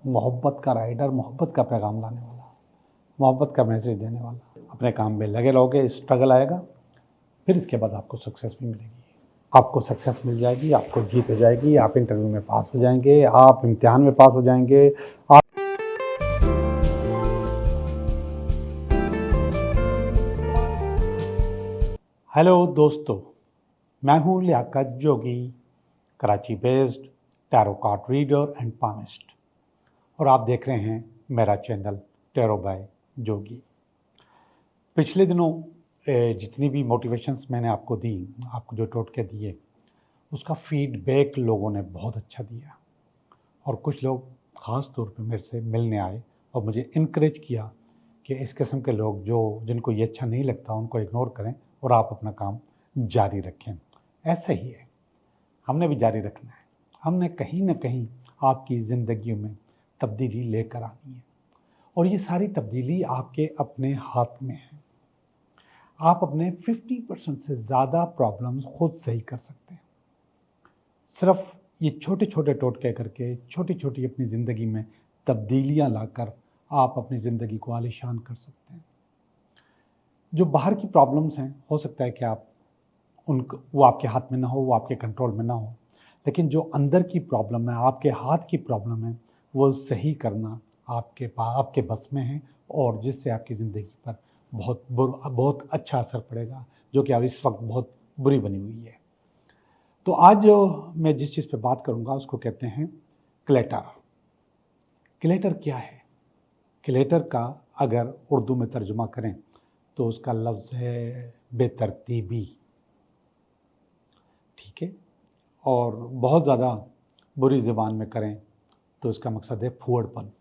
मोहब्बत का राइडर, मोहब्बत का पैगाम लाने वाला, मोहब्बत का मैसेज देने वाला। अपने काम में लगे रहोगे, स्ट्रगल आएगा, फिर इसके बाद आपको सक्सेस भी मिलेगी। आपको सक्सेस मिल जाएगी, आपको जीत हो जाएगी, आप इंटरव्यू में पास हो जाएंगे, आप इम्तिहान में पास हो जाएंगे। हेलो दोस्तों, मैं हूँ Liaquat Jogi, Karachi based tarot card reader and palmist, और आप देख रहे हैं मेरा चैनल टैरो बाय जोगी। पिछले दिनों जितनी भी मोटिवेशंस मैंने आपको दी, आपको जो टोटके दिए, उसका फीडबैक लोगों ने बहुत अच्छा दिया। और कुछ लोग ख़ास तौर पे मेरे से मिलने आए और मुझे इनकरेज किया कि इस किस्म के लोग जिनको ये अच्छा नहीं लगता उनको इग्नोर करें और आप अपना काम जारी रखें। ऐसा ही है, हमने भी जारी रखना है। हमने कहीं ना कहीं आपकी ज़िंदगी में तब्दीली लेकर आनी है, और ये सारी तब्दीली आपके अपने हाथ में है। आप अपने 50% से ज़्यादा प्रॉब्लम्स खुद सही कर सकते हैं। सिर्फ ये छोटे छोटे टोटके करके, छोटी छोटी अपनी ज़िंदगी में तब्दीलियां लाकर आप अपनी ज़िंदगी को आलीशान कर सकते हैं। जो बाहर की प्रॉब्लम्स हैं, हो सकता है कि वो आपके हाथ में ना हो, वो आपके कंट्रोल में ना हो, लेकिन जो अंदर की प्रॉब्लम है, आपके हाथ की प्रॉब्लम है, वो सही करना आपके बस में है, और जिससे आपकी ज़िंदगी पर बहुत अच्छा असर पड़ेगा, जो कि अब इस वक्त बहुत बुरी बनी हुई है। तो आज जो मैं जिस चीज़ पे बात करूँगा उसको कहते हैं क्लेटर। क्लेटर क्या है? क्लेटर का अगर उर्दू में तर्जुमा करें तो उसका लफ्ज़ है बेतरतीबी, ठीक है। और बहुत ज़्यादा बुरी ज़बान में करें तो इसका मकसद है फुहड़पन।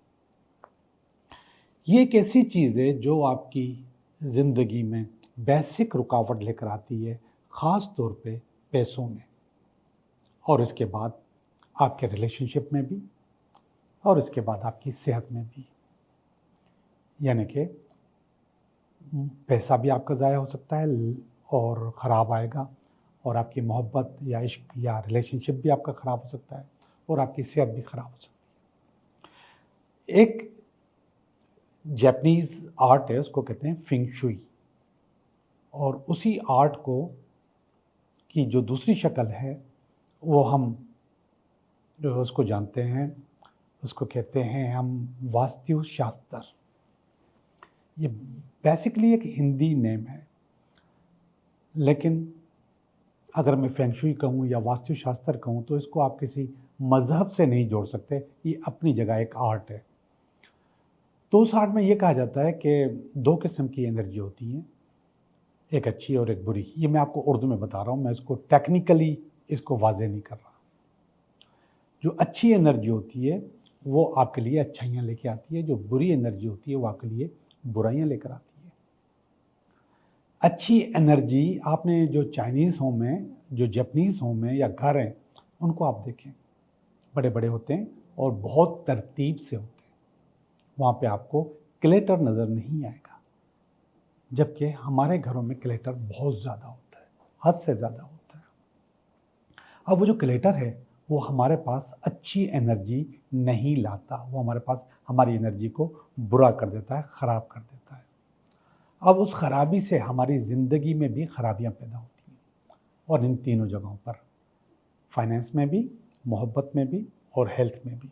ये एक ऐसी चीज़ है जो आपकी ज़िंदगी में बेसिक रुकावट लेकर आती है, ख़ास तौर पे पैसों में, और इसके बाद आपके रिलेशनशिप में भी, और इसके बाद आपकी सेहत में भी। यानी कि पैसा भी आपका ज़ाया हो सकता है और ख़राब आएगा, और आपकी मोहब्बत या इश्क या रिलेशनशिप भी आपका ख़राब हो सकता है, और आपकी सेहत भी ख़राब हो सकती है। एक जापानीज़ आर्ट है, उसको कहते हैं फिंग शुई, और उसी आर्ट की जो दूसरी शक्ल है वो हम जो उसको जानते हैं, उसको कहते हैं हम वास्तु शास्त्र। ये बेसिकली एक हिंदी नेम है, लेकिन अगर मैं फेंग शुई कहूँ या वास्तु शास्त्र कहूँ तो इसको आप किसी मज़हब से नहीं जोड़ सकते। ये अपनी जगह एक आर्ट है। तो उस आर्ट में ये कहा जाता है कि दो किस्म की एनर्जी होती हैं, एक अच्छी और एक बुरी। ये मैं आपको उर्दू में बता रहा हूँ, मैं इसको टेक्निकली इसको वाज़ेह नहीं कर रहा। जो अच्छी एनर्जी होती है वो आपके लिए अच्छाइयाँ लेके आती है, जो बुरी एनर्जी होती है वो आपके लिए बुराइयाँ लेकर आती है। अच्छी एनर्जी, आपने जो चाइनीज़ होम है, जो जापानीज़ होम है या घर हैं, उनको आप देखें, बड़े बड़े होते हैं और बहुत तरतीब से होते हैं। वहाँ पे आपको क्लेटर नज़र नहीं आएगा, जबकि हमारे घरों में क्लेटर बहुत ज़्यादा होता है, हद से ज़्यादा होता है। अब वो जो क्लेटर है वो हमारे पास अच्छी एनर्जी नहीं लाता, वो हमारे पास हमारी एनर्जी को बुरा कर देता है, ख़राब कर देता है। अब उस खराबी से हमारी ज़िंदगी में भी खराबियाँ पैदा होती हैं, और इन तीनों जगहों पर, फाइनेंस में भी, मोहब्बत में भी और हेल्थ में भी।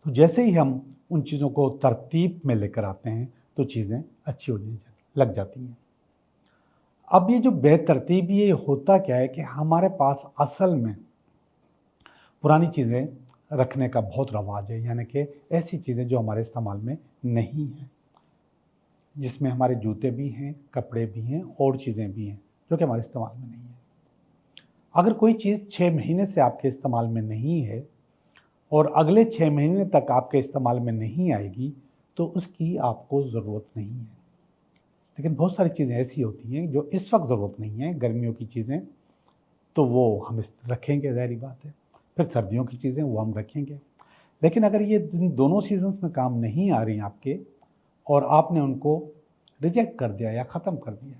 तो जैसे ही हम उन चीज़ों को तरतीब में लेकर आते हैं तो चीज़ें अच्छी होने लग जाती हैं। अब ये जो बेतरतीब, ये होता क्या है कि हमारे पास असल में पुरानी चीज़ें रखने का बहुत रवाज है, यानी कि ऐसी चीज़ें जो हमारे इस्तेमाल में नहीं हैं, जिसमें हमारे जूते भी हैं, कपड़े भी हैं और चीज़ें भी हैं जो कि हमारे इस्तेमाल में नहीं है। अगर कोई चीज़ 6 महीने से आपके इस्तेमाल में नहीं है और अगले 6 महीने तक आपके इस्तेमाल में नहीं आएगी तो उसकी आपको ज़रूरत नहीं है। लेकिन बहुत सारी चीज़ें ऐसी होती हैं जो इस वक्त ज़रूरत नहीं है, गर्मियों की चीज़ें तो वो हम रखेंगे, ज़ाहिर बात है। फिर सर्दियों की चीज़ें वो हम रखेंगे। लेकिन अगर ये दोनों सीजन्स में काम नहीं आ रही आपके और आपने उनको रिजेक्ट कर दिया या ख़त्म कर दिया,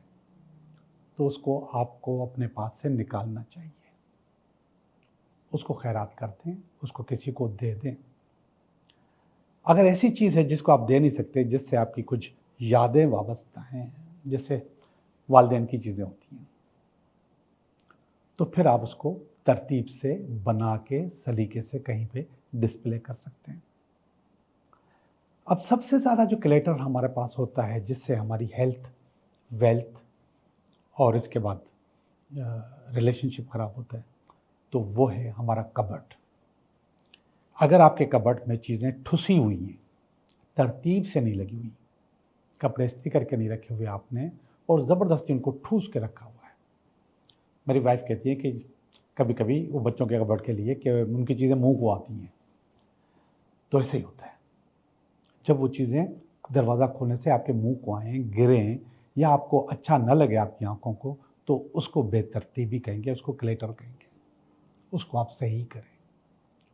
तो उसको आपको अपने पास से निकालना चाहिए। उसको खैरात कर दें, उसको किसी को दे दें। अगर ऐसी चीज़ है जिसको आप दे नहीं सकते, जिससे आपकी कुछ यादें वाबस्ता हैं, जैसे वालिदैन की चीज़ें होती हैं, तो फिर आप उसको तरतीब से बना के सलीके से कहीं पे डिस्प्ले कर सकते हैं। अब सबसे ज़्यादा जो क्लेटर हमारे पास होता है जिससे हमारी हेल्थ, वेल्थ और इसके बाद रिलेशनशिप ख़राब होता है, तो वो है हमारा कबर्ड। अगर आपके कबर्ड में चीज़ें ठुसी हुई हैं, तरतीब से नहीं लगी हुई, कपड़े इस्त्री करके नहीं रखे हुए आपने और ज़बरदस्ती उनको ठूस के रखा हुआ है। मेरी वाइफ कहती है कि कभी कभी वो बच्चों के कबर्ड के लिए कि उनकी चीज़ें मुंह को आती हैं, तो ऐसे ही होता है। जब वो चीज़ें दरवाज़ा खोलने से आपके मुंह को आएँ, गिरें या आपको अच्छा न लगे आपकी आंखों को, तो उसको बेतरतीबी कहेंगे, उसको क्लेटर कहेंगे। उसको आप सही करें,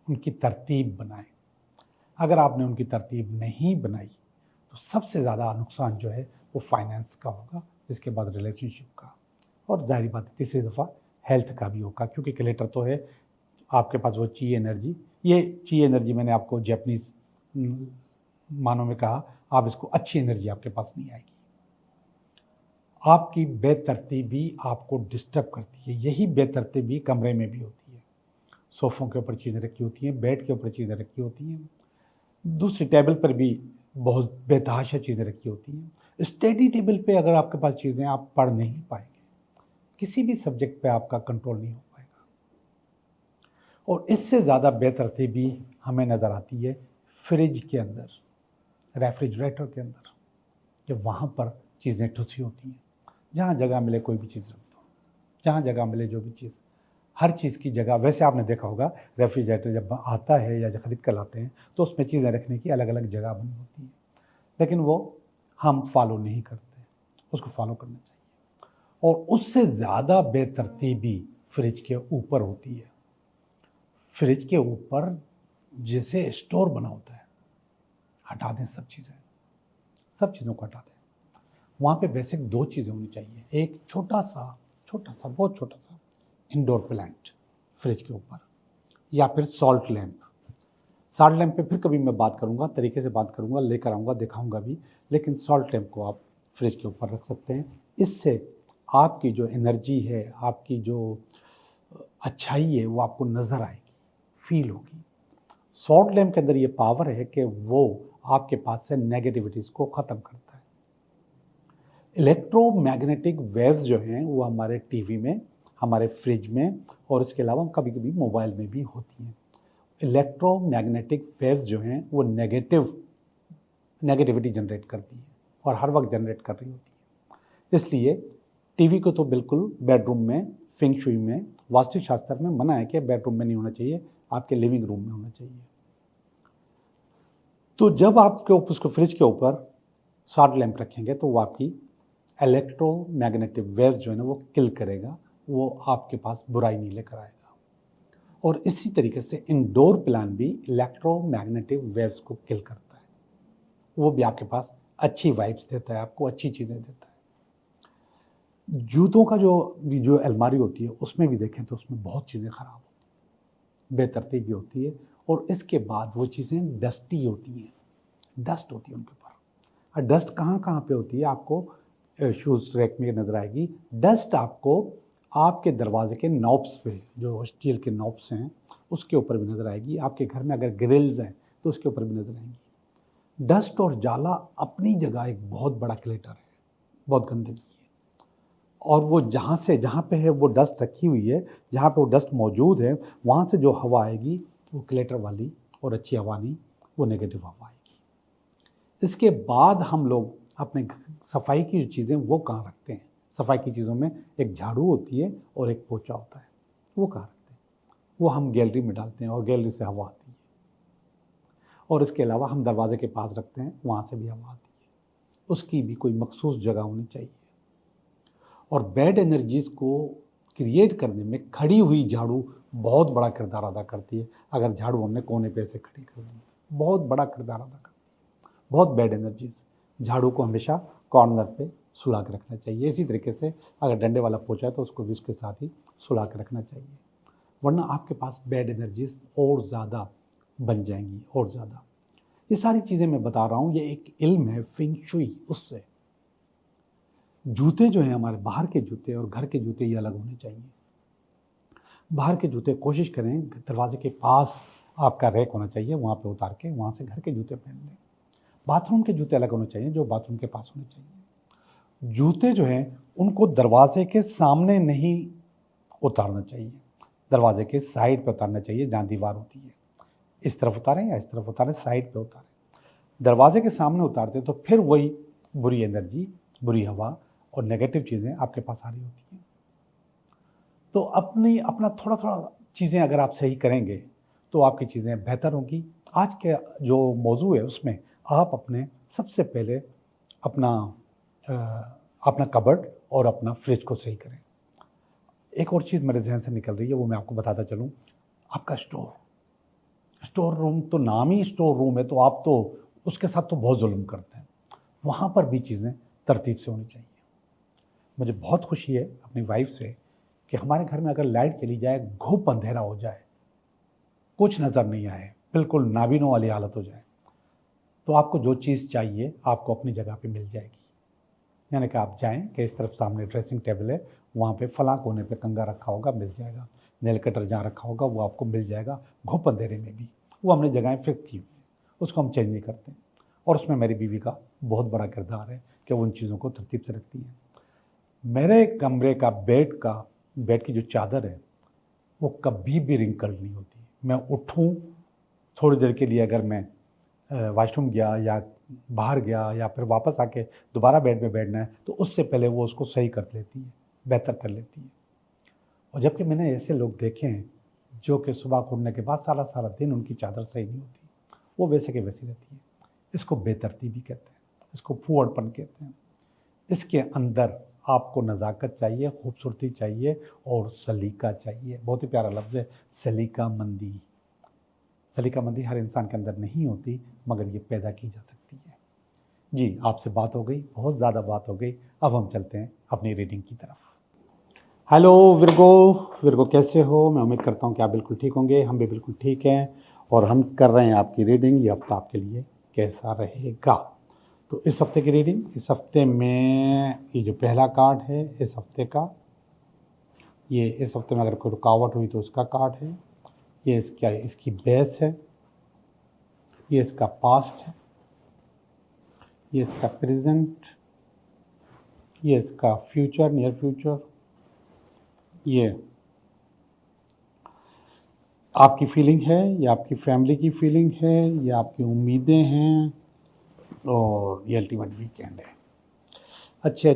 उनकी तरतीब बनाएं। अगर आपने उनकी तरतीब नहीं बनाई तो सबसे ज़्यादा नुकसान जो है वो फाइनेंस का होगा, इसके बाद रिलेशनशिप का, और जाहिर बात है तीसरी दफ़ा हेल्थ का भी होगा, क्योंकि क्लेटर तो है आपके पास वो ची एनर्जी। ये ची एनर्जी मैंने आपको जैपनीज़ मानों में कहा, आप इसको अच्छी एनर्जी आपके पास नहीं आएगी। आपकी बेतरतीबी आपको डिस्टर्ब करती है। यही बेतरतीबी कमरे में भी होती है। सोफ़ों के ऊपर चीज़ें रखी होती हैं, बेड के ऊपर चीज़ें रखी होती हैं, दूसरी टेबल पर भी बहुत बेतहाशा चीज़ें रखी होती हैं। स्टडी टेबल पे अगर आपके पास चीज़ें, आप पढ़ नहीं पाएंगे, किसी भी सब्जेक्ट पे आपका कंट्रोल नहीं हो पाएगा। और इससे ज़्यादा बेतरतीबी हमें नज़र आती है फ्रिज के अंदर, रेफ्रिजरेटर के अंदर, कि वहाँ पर चीज़ें ठुसी होती हैं। जहाँ जगह मिले कोई भी चीज़ रख दो, जहाँ जगह मिले जो भी चीज़, हर चीज़ की जगह। वैसे आपने देखा होगा रेफ्रिजरेटर जब आता है या जब खरीद कर लाते हैं तो उसमें चीज़ें रखने की अलग अलग जगह बनी होती है, लेकिन वो हम फॉलो नहीं करते, उसको फॉलो करना चाहिए। और उससे ज़्यादा बेतरतीबी फ्रिज के ऊपर होती है। फ्रिज के ऊपर जैसे स्टोर बना होता है, हटा दें सब चीज़ें, सब चीज़ों को हटा दें। वहाँ पे बेसिक दो चीज़ें होनी चाहिए। एक छोटा सा बहुत छोटा सा इंडोर प्लांट फ्रिज के ऊपर, या फिर सॉल्ट लैंप। सॉल्ट लैंप पे फिर कभी मैं बात करूँगा, तरीके से बात करूँगा, लेकर आऊँगा, दिखाऊँगा भी। लेकिन सॉल्ट लैंप को आप फ्रिज के ऊपर रख सकते हैं। इससे आपकी जो एनर्जी है, आपकी जो अच्छाई है, वो आपको नज़र आएगी, फील होगी। सॉल्ट लैंप के अंदर ये पावर है कि वो आपके पास से नेगेटिविटीज़ को ख़त्म करता है। इलेक्ट्रोमैग्नेटिक वेव्स जो हैं वो हमारे टीवी में, हमारे फ्रिज में और इसके अलावा कभी कभी मोबाइल में भी होती हैं। इलेक्ट्रोमैग्नेटिक वेव्स जो हैं वो नेगेटिविटी जनरेट करती है और हर वक्त जनरेट कर रही होती है। इसलिए टीवी को तो बिल्कुल बेडरूम में, फेंग शुई में, वास्तुशास्त्र में मना है कि बेडरूम में नहीं होना चाहिए, आपके लिविंग रूम में होना चाहिए। तो जब आपके ऊपर उसको फ्रिज के ऊपर सॉल्ट लैंप रखेंगे तो वो आपकी इलेक्ट्रोमैग्नेटिक वेव्स जो है ना वो किल करेगा, वो आपके पास बुराई नहीं लेकर आएगा। और इसी तरीके से इंडोर प्लांट भी इलेक्ट्रोमैग्नेटिक वेव्स को किल करता है, वो भी आपके पास अच्छी वाइब्स देता है, आपको अच्छी चीज़ें देता है। जूतों का जो अलमारी होती है उसमें भी देखें तो उसमें बहुत चीज़ें ख़राब होती हैं, बेतरतीबी होती है, और इसके बाद वो चीज़ें डस्टी होती हैं, डस्ट होती है उनके ऊपर। और डस्ट कहाँ कहाँ पे होती है आपको शूज़ रैक में नज़र आएगी। डस्ट आपको आपके दरवाजे के नॉब्स पे, जो स्टील के नॉब्स हैं उसके ऊपर भी नज़र आएगी। आपके घर में अगर ग्रिल्स हैं तो उसके ऊपर भी नज़र आएंगी। डस्ट और जाला अपनी जगह एक बहुत बड़ा क्लेटर है, बहुत गंदगी है। और वो जहाँ पे है वो डस्ट रखी हुई है, जहाँ पे वो डस्ट मौजूद है, वहाँ से जो हवा आएगी वो क्लेटर वाली और अच्छी हवा नहीं, वो नेगेटिव हवा आएगी। इसके बाद हम लोग अपने सफाई की जो चीज़ें वो कहाँ रखते हैं? सफाई की चीज़ों में एक झाड़ू होती है और एक पोछा होता है, वो कहाँ रखते हैं? वो हम गैलरी में डालते हैं और गैलरी से हवा आती है। और इसके अलावा हम दरवाजे के पास रखते हैं, वहाँ से भी हवा आती है। उसकी भी कोई मखसूस जगह होनी चाहिए। और बैड एनर्जीज़ को क्रिएट करने में खड़ी हुई झाड़ू बहुत बड़ा किरदार अदा करती है। अगर झाड़ू हमने कोने पे से खड़ी कर दी, बहुत बड़ा किरदार अदा करती है। बहुत बैड एनर्जीज़, झाड़ू को हमेशा कॉर्नर पे सुला के रखना चाहिए। इसी तरीके से अगर डंडे वाला पोछा है तो उसको भी उसके साथ ही सुला के रखना चाहिए, वरना आपके पास बैड एनर्जीज़ और ज़्यादा बन जाएंगी, और ज़्यादा। ये सारी चीज़ें मैं बता रहा हूँ, ये एक इल्म है फेंग शुई। उससे जूते जो हैं हमारे, बाहर के जूते और घर के जूते ये अलग होने चाहिए। बाहर के जूते कोशिश करें दरवाजे के पास आपका रैक होना चाहिए, वहाँ पे उतार के वहाँ से घर के जूते पहन लें। बाथरूम के जूते अलग होने चाहिए, जो बाथरूम के पास होने चाहिए। जूते जो हैं उनको दरवाजे के सामने नहीं उतारना चाहिए, दरवाजे के साइड पे उतारना चाहिए जहाँ दीवार होती है। इस तरफ उतारें या इस तरफ उतारें, साइड पे उतारें। दरवाजे के सामने उतारते तो फिर वही बुरी एनर्जी, बुरी हवा और नेगेटिव चीज़ें आपके पास आ रही होती हैं। तो अपना थोड़ा थोड़ा चीज़ें अगर आप सही करेंगे तो आपकी चीज़ें बेहतर होंगी। आज के जो मौजू है उसमें आप अपने सबसे पहले अपना कबर्ड और अपना फ्रिज को सही करें। एक और चीज़ मेरे जहन से निकल रही है, वो मैं आपको बताता चलूँ। आपका स्टोर रूम, तो नाम ही स्टोर रूम है, तो आप तो उसके साथ तो बहुत जुल्म करते हैं। वहाँ पर भी चीज़ें तरतीब से होनी चाहिए। मुझे बहुत खुशी है अपनी वाइफ से कि हमारे घर में अगर लाइट चली जाए, घुप अंधेरा हो जाए, कुछ नज़र नहीं आए, बिल्कुल नाबीनों वाली हालत हो जाए, तो आपको जो चीज़ चाहिए आपको अपनी जगह पे मिल जाएगी। यानी कि आप जाएं कि इस तरफ सामने ड्रेसिंग टेबल है, वहाँ पे फलां कोने पे कंघा रखा होगा, मिल जाएगा। नेल कटर जहाँ रखा होगा वो आपको मिल जाएगा, घुप अंधेरे में भी। वो हमने जगहें फिक्स की हुई है, उसको हम चेंज नहीं करते। और उसमें मेरी बीवी का बहुत बड़ा किरदार है कि वो उन चीज़ों को तरतीब से रखती है। मेरे कमरे का बेड की जो चादर है वो कभी भी रिंकल नहीं होती। मैं उठूँ थोड़ी देर के लिए, अगर मैं वॉशरूम गया या बाहर गया या फिर वापस आके दोबारा बेड पे बैठना है, तो उससे पहले वो उसको सही कर लेती है, बेहतर कर लेती है। और जबकि मैंने ऐसे लोग देखे हैं जो कि सुबह उठने के बाद सारा सारा दिन उनकी चादर सही नहीं होती, वो वैसे के वैसी रहती है। इसको बेतरतीबी कहते हैं, इसको फूहड़पन कहते हैं। इसके अंदर आपको नज़ाकत चाहिए, खूबसूरती चाहिए और सलीका चाहिए। बहुत ही प्यारा लफ्ज़ है सलीकामंदी। सलीकामंदी हर इंसान के अंदर नहीं होती, मगर ये पैदा की जा सकती है। जी, आपसे बात हो गई, बहुत ज़्यादा बात हो गई। अब हम चलते हैं अपनी रीडिंग की तरफ। हेलो विर्गो, कैसे हो? मैं उम्मीद करता हूँ कि आप बिल्कुल ठीक होंगे। हम भी बिल्कुल ठीक हैं और हम कर रहे हैं आपकी रीडिंग। ये हफ्ता आपके लिए कैसा रहेगा? तो इस हफ्ते की रीडिंग, इस हफ्ते में ये जो पहला कार्ड है इस हफ्ते का, ये इस हफ्ते में अगर कोई रुकावट हुई तो उसका कार्ड है। ये इसकी बेस है, ये इसका पास्ट है, ये इसका प्रेजेंट, ये इसका फ्यूचर, नियर फ्यूचर, ये आपकी फीलिंग है, ये आपकी फैमिली की फीलिंग है, ये आपकी उम्मीदें हैं और ये अल्टीमेट वीकेंड है। अच्छे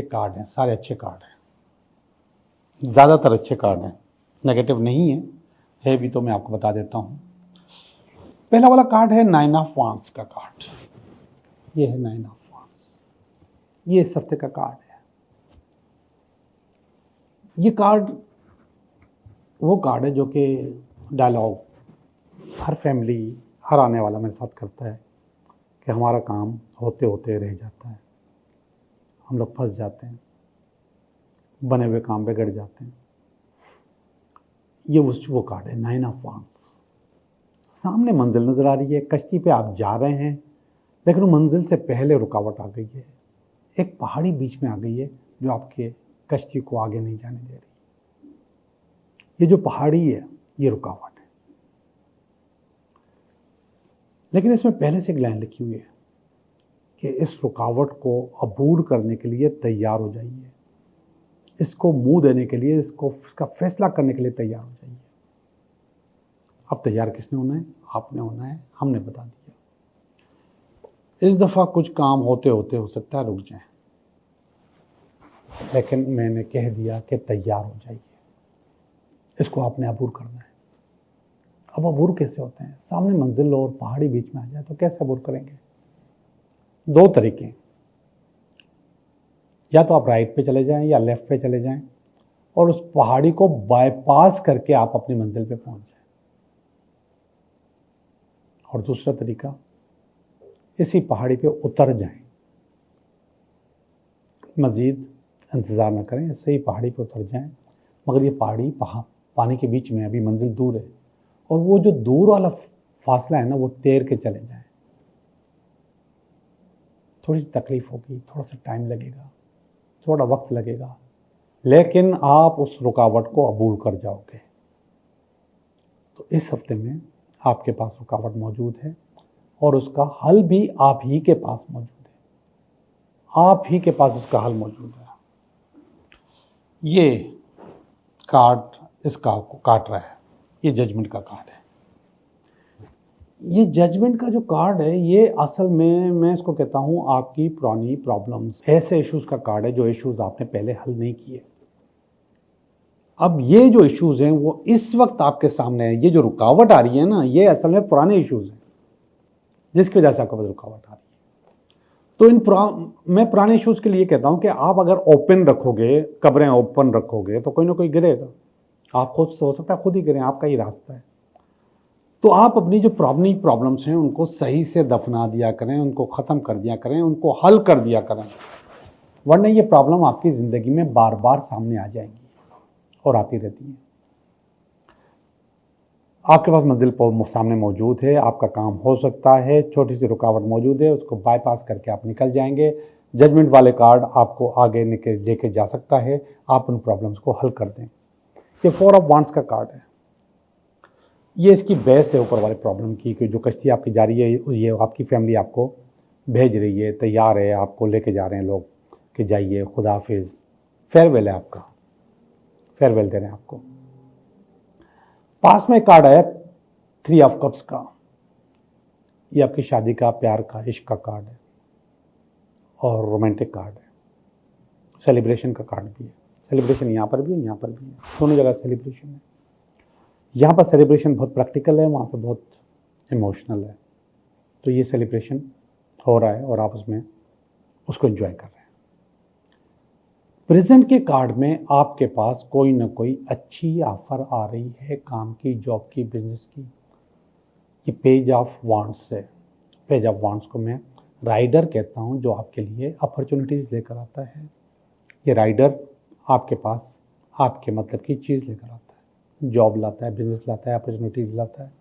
कार्ड हैं, सारे अच्छे कार्ड हैं, ज़्यादातर अच्छे कार्ड हैं, नेगेटिव नहीं है भी तो मैं आपको बता देता हूँ। पहला वाला कार्ड है 9 ऑफ वांड्स का कार्ड। ये है 9 ऑफ वांड्स, ये इस हफ्ते का कार्ड है। ये कार्ड वो कार्ड है जो कि डायलॉग हर फैमिली, हर आने वाला मेरे साथ करता है कि हमारा काम होते होते रह जाता है, हम लोग फंस जाते हैं, बने हुए काम बिगड़ जाते हैं। ये वो कार्ड है 9 ऑफ वांड्स। सामने मंजिल नज़र आ रही है, कश्ती पे आप जा रहे हैं, लेकिन मंजिल से पहले रुकावट आ गई है। एक पहाड़ी बीच में आ गई है जो आपके कश्ती को आगे नहीं जाने दे रही। ये जो पहाड़ी है ये रुकावट है। लेकिन इसमें पहले से एक लाइन लिखी हुई है कि इस रुकावट को अबूर करने के लिए तैयार हो जाइए, इसको मुंह देने के लिए, इसका फैसला करने के लिए तैयार हो जाइए। अब तैयार किसने होना है? आपने होना है, हमने बता दिया। इस दफ़ा कुछ काम होते होते हो सकता है रुक जाए, लेकिन मैंने कह दिया कि तैयार हो जाइए, इसको आपने अबूर करना है। अब अबूर कैसे होते हैं? सामने मंजिल और पहाड़ी बीच में आ जाए तो कैसे अबूर करेंगे? दो तरीके, या तो आप राइट पे चले जाएं या लेफ्ट पे चले जाएं और उस पहाड़ी को बाईपास करके आप अपनी मंजिल पे पहुंच जाएं। और दूसरा तरीका, इसी पहाड़ी पे उतर जाएं, मजीद इंतज़ार न करें, ऐसे ही पहाड़ी पे उतर जाएं। मगर ये पहाड़ी पानी के बीच में, अभी मंजिल दूर है, और वो जो दूर वाला फासला है ना, वो तैर के चले जाएं, थोड़ी सी तकलीफ होगी, थोड़ा सा टाइम लगेगा, थोड़ा वक्त लगेगा, लेकिन आप उस रुकावट को अबूर कर जाओगे। तो इस हफ्ते में आपके पास रुकावट मौजूद है और उसका हल भी आप ही के पास मौजूद है, आप ही के पास उसका हल मौजूद है। ये कार्ड इस कार्ड को काट रहा है, ये जजमेंट का कार्ड है। ये जजमेंट का जो कार्ड है ये असल में मैं इसको कहता हूँ आपकी पुरानी प्रॉब्लम्स, ऐसे इश्यूज का कार्ड है जो इश्यूज आपने पहले हल नहीं किए। अब ये जो इश्यूज हैं वो इस वक्त आपके सामने है। ये जो रुकावट आ रही है ना, ये असल में पुराने इश्यूज हैं जिसकी वजह से आपके पास रुकावट आ रही है। तो मैं पुराने इश्यूज के लिए कहता हूं कि आप अगर ओपन रखोगे, कब्रें ओपन रखोगे तो कोई ना कोई गिरेगा। आप खुद हो सकता है खुद ही गिरें, आपका ही रास्ता है। तो आप अपनी जो पुरानी प्रॉब्लम्स हैं उनको सही से दफना दिया करें, उनको ख़त्म कर दिया करें, उनको हल कर दिया करें, वरना ये प्रॉब्लम आपकी ज़िंदगी में बार बार सामने आ जाएंगी और आती रहती है। आपके पास मंजिल सामने मौजूद है, आपका काम हो सकता है, छोटी सी रुकावट मौजूद है, उसको बाईपास करके आप निकल जाएंगे। जजमेंट वाले कार्ड आपको आगे लेके जा सकता है, आप उन प्रॉब्लम्स को हल कर दें। ये 4 ऑफ वांड्स का कार्ड है, ये इसकी बेस है ऊपर वाले प्रॉब्लम की कि जो कश्ती आपकी जा रही है ये आपकी फैमिली आपको भेज रही है, तैयार है, आपको लेके जा रहे हैं लोग कि जाइए, खुदा हाफिज़, फेयरवेल है आपका, फेयरवेल दे रहे हैं आपको। पास में कार्ड आया 3 ऑफ कप्स का, ये आपकी शादी का, प्यार का, इश्क का कार्ड है और रोमांटिक कार्ड है। सेलिब्रेशन का कार्ड भी है, सेलिब्रेशन यहाँ पर भी है, यहाँ पर भी है, दोनों जगह सेलिब्रेशन है। यहाँ पर सेलिब्रेशन बहुत प्रैक्टिकल है, वहाँ पर बहुत इमोशनल है। तो ये सेलिब्रेशन हो रहा है और आप उसमें उसको एंजॉय कर रहे हैं। प्रेजेंट के कार्ड में आपके पास कोई ना कोई अच्छी ऑफर आ रही है, काम की, जॉब की, बिजनेस की। ये पेज ऑफ वांड्स है। पेज ऑफ वांड्स को मैं राइडर कहता हूँ जो आपके लिए अपॉर्चुनिटीज़ लेकर आता है। ये राइडर आपके पास आपके मतलब की चीज़ लेकर आता है, जॉब लाता है, बिजनेस लाता है, अपॉर्चुनिटीज़ लाता है,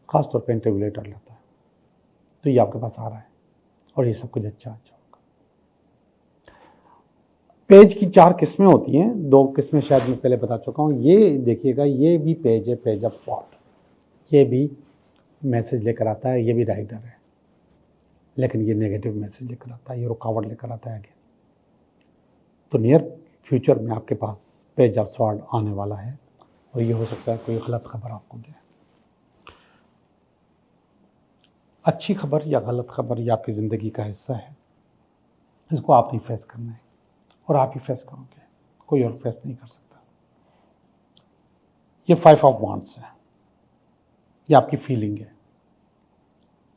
ख़ासतौर पर इंटरव्यू लेटर लाता है। तो ये आपके पास आ रहा है और ये सब कुछ अच्छा होगा। पेज की 4 किस्में होती हैं, 2 किस्में शायद मैं पहले बता चुका हूँ। ये देखिएगा, ये भी पेज है, पेज ऑफ सॉर्ड। ये भी मैसेज लेकर आता है, ये भी राइडर है, लेकिन ये नेगेटिव मैसेज लेकर आता है, ये रुकावट लेकर आता है आगे। तो नियर फ्यूचर में आपके पास पेज ऑफ सॉर्ड आने वाला है और ये हो सकता है कोई गलत खबर आपको दे। अच्छी खबर या गलत खबर ये आपकी ज़िंदगी का हिस्सा है, इसको आप नहीं फेस करना है और आप ही फेस करोगे, कोई और फेस नहीं कर सकता। ये 5 ऑफ वांड्स है, ये आपकी फीलिंग है।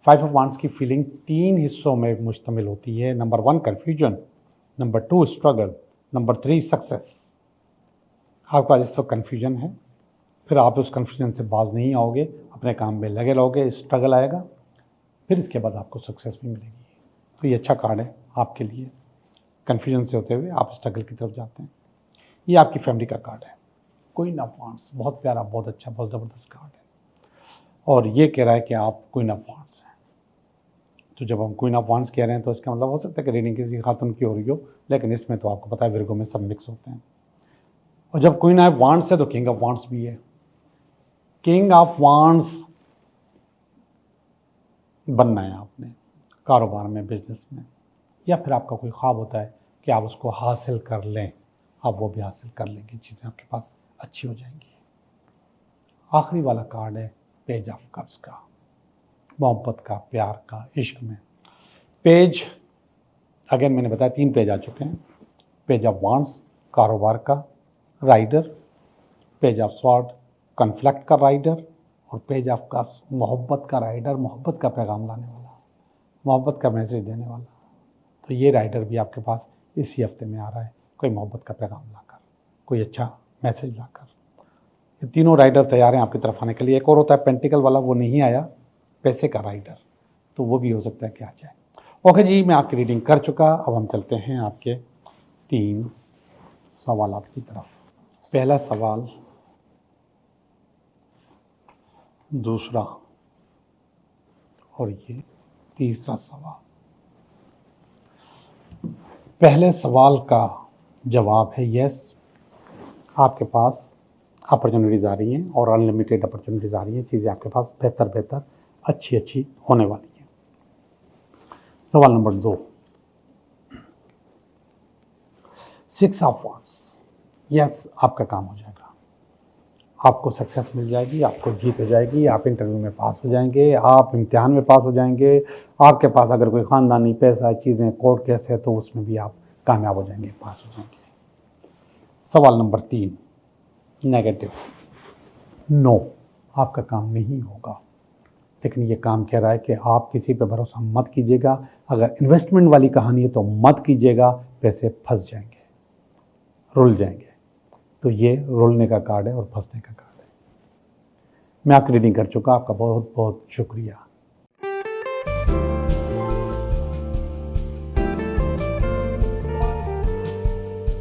5 ऑफ वांड्स की फीलिंग 3 हिस्सों में मुश्तमिल होती है। Number 1 confusion, number 2 struggle, number 3 success. आपके पास इस वक्त कन्फ्यूजन है, फिर आप उस कन्फ्यूजन से बाज नहीं आओगे, अपने काम में लगे रहोगे, स्ट्रगल आएगा, फिर इसके बाद आपको सक्सेस भी मिलेगी। तो ये अच्छा कार्ड है आपके लिए। कन्फ्यूजन से होते हुए आप स्ट्रगल की तरफ जाते हैं। ये आपकी फैमिली का कार्ड है, क्वीन ऑफ वांड्स। बहुत प्यारा, बहुत अच्छा, बहुत ज़बरदस्त कार्ड है और ये कह रहा है कि आप क्वीन ऑफ वांड्स हैं। तो जब हम क्वीन ऑफ वांड्स कह रहे हैं तो इसका मतलब हो सकता है कि रीडिंग किसी खातून की हो रही हो, लेकिन इसमें तो आपको पता है विर्गो में सब मिक्स होते हैं। और जब क्वीन ऑफ वांड्स है तो किंग ऑफ वांड्स भी है। किंग ऑफ वांड्स बनना है आपने, कारोबार में, बिजनेस में, या फिर आपका कोई ख्वाब होता है कि आप उसको हासिल कर लें, आप वो भी हासिल कर लेंगे, चीज़ें आपके पास अच्छी हो जाएंगी। आखिरी वाला कार्ड है पेज ऑफ कप्स का, मोहब्बत का, प्यार का, इश्क में। पेज अगेन मैंने बताया 3 पेज आ चुके हैं। पेज ऑफ वांड्स कारोबार का rider, page of sword conflict का राइडर और पेज ऑफ कप्स मोहब्बत का राइडर, मोहब्बत का पैगाम लाने वाला, मोहब्बत का मैसेज देने वाला। तो ये राइडर भी आपके पास इसी हफ्ते में आ रहा है, कोई मोहब्बत का पैगाम लाकर, कोई अच्छा मैसेज लाकर। ये तीनों राइडर तैयार हैं आपकी तरफ आने के लिए। एक और होता है पेंटिकल वाला, वो नहीं आया, पैसे का राइडर, तो वो भी हो सकता है कि आ जाए। ओके जी, मैं आपकी रीडिंग कर चुका। अब हम चलते हैं आपके 3 सवालात की तरफ। पहला सवाल, दूसरा और ये तीसरा सवाल। पहले सवाल का जवाब है यस। आपके पास अपॉर्चुनिटीज़ आ रही हैं और अनलिमिटेड अपॉर्चुनिटीज़ आ रही हैं। चीज़ें आपके पास बेहतर अच्छी होने वाली हैं। सवाल नंबर 2, 6 ऑफ वांड्स। यस, आपका काम हो जाएगा, आपको सक्सेस मिल जाएगी, आपको जीत हो जाएगी, आप इंटरव्यू में पास हो जाएंगे, आप इम्तिहान में पास हो जाएंगे। आपके पास अगर कोई ख़ानदानी पैसा चीज़ें कोर्ट केस है तो उसमें भी आप कामयाब हो जाएंगे, पास हो जाएंगे। सवाल नंबर 3, नेगेटिव। नो, आपका काम नहीं होगा। लेकिन ये काम कह रहा है कि आप किसी पे भरोसा मत कीजिएगा। अगर इन्वेस्टमेंट वाली कहानी है तो मत कीजिएगा, पैसे फंस जाएंगे, रुल जाएंगे। तो ये रुलने का कार्ड है और फंसने का कार्ड है। मैं आपकी रीडिंग कर चुका, आपका बहुत बहुत शुक्रिया।